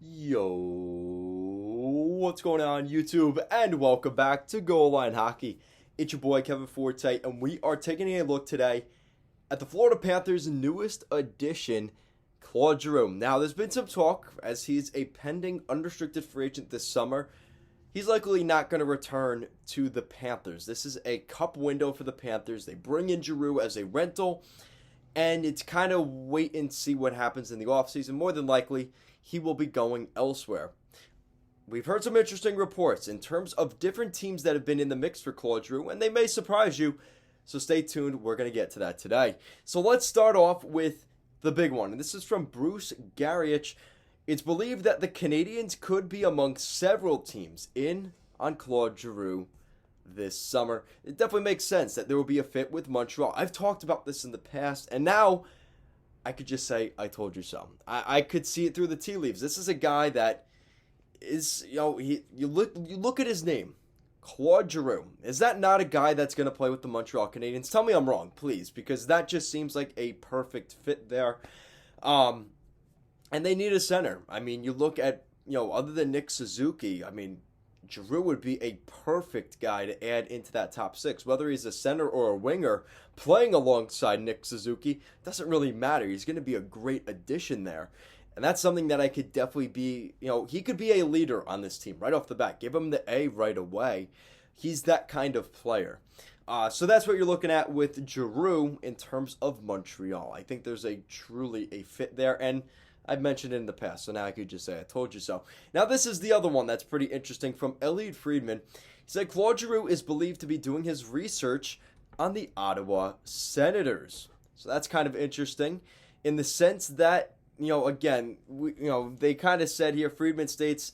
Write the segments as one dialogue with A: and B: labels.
A: Yo, what's going on YouTube? And welcome back to Goal Line Hockey. It's your boy Kevin Forte, and we are taking a look today at the Florida Panthers' newest addition, Claude Giroux. Now, there's been some talk as he's a pending unrestricted free agent this summer. He's likely not going to return to the Panthers. This is a cup window for the Panthers. They bring in Giroux as a rental, and it's kind of wait and see what happens in the offseason. More than likely, he will be going elsewhere. We've heard some interesting reports in terms of different teams that have been in the mix for Claude Giroux, and they may surprise you. So stay tuned. We're going to get to that today. So let's start off with the big one. And this is from Bruce Garriich. It's believed that the Canadiens could be among several teams in on Claude Giroux this summer. It definitely makes sense that there will be a fit with Montreal. I've talked about this in the past, and now I could just say, I told you so. I could see it through the tea leaves. This is a guy that is, you look at his name, Claude Giroux. Is that not a guy that's going to play with the Montreal Canadiens? Tell me I'm wrong, please, because that just seems like a perfect fit there. And they need a center. I mean, you look at, other than Nick Suzuki, I mean, Giroux would be a perfect guy to add into that top six. Whether he's a center or a winger, playing alongside Nick Suzuki doesn't really matter. He's going to be a great addition there. And that's something that I could definitely be, he could be a leader on this team right off the bat. Give him the A right away. He's that kind of player. So that's what you're looking at with Giroux in terms of Montreal. I think there's truly a fit there. And I've mentioned it in the past, so now I could just say I told you so. Now this is the other one that's pretty interesting from Elliot Friedman. He said Claude Giroux is believed to be doing his research on the Ottawa Senators. So that's kind of interesting in the sense that, again, they kind of said here, Friedman states,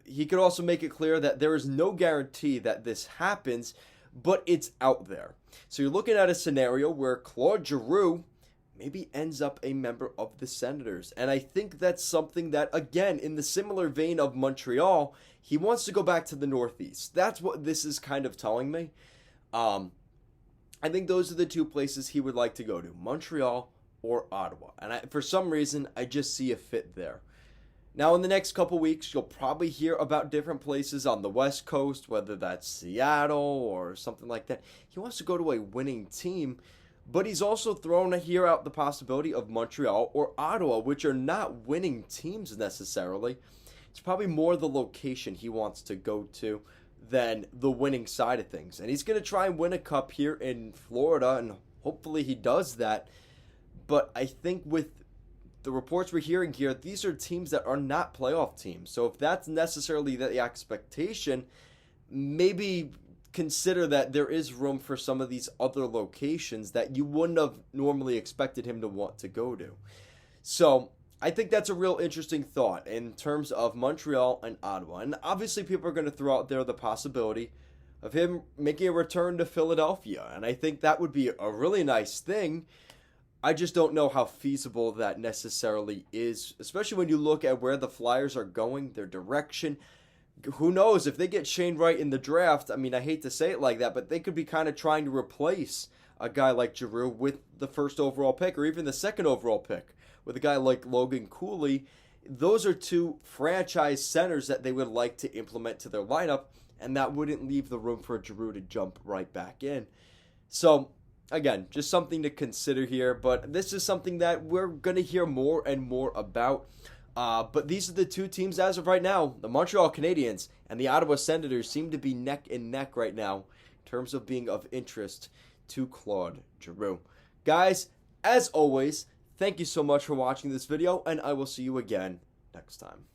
A: he could also make it clear that there is no guarantee that this happens, but it's out there. So you're looking at a scenario where Claude Giroux maybe ends up a member of the Senators. And I think that's something that, again, in the similar vein of Montreal, he wants to go back to the Northeast. That's what this is kind of telling me. I think those are the two places he would like to go to, Montreal or Ottawa. And for some reason, I just see a fit there. Now, in the next couple weeks, you'll probably hear about different places on the West Coast, whether that's Seattle or something like that. He wants to go to a winning team. But he's also thrown here out the possibility of Montreal or Ottawa, which are not winning teams necessarily. It's probably more the location he wants to go to than the winning side of things. And he's going to try and win a cup here in Florida, and hopefully he does that. But I think with the reports we're hearing here, these are teams that are not playoff teams. So if that's necessarily the expectation, maybe consider that there is room for some of these other locations that you wouldn't have normally expected him to want to go to. So I think that's a real interesting thought in terms of Montreal and Ottawa. And obviously people are going to throw out there the possibility of him making a return to Philadelphia. And I think that would be a really nice thing. I just don't know how feasible that necessarily is, especially when you look at where the Flyers are going, their direction. Who knows if they get Shane Wright in the draft? I mean, I hate to say it like that, but they could be kind of trying to replace a guy like Giroux with the first overall pick or even the second overall pick with a guy like Logan Cooley. Those are two franchise centers that they would like to implement to their lineup, and that wouldn't leave the room for Giroux to jump right back in. So, again, just something to consider here, but this is something that we're going to hear more and more about. But these are the two teams as of right now. The Montreal Canadiens and the Ottawa Senators seem to be neck and neck right now in terms of being of interest to Claude Giroux. Guys, as always, thank you so much for watching this video, and I will see you again next time.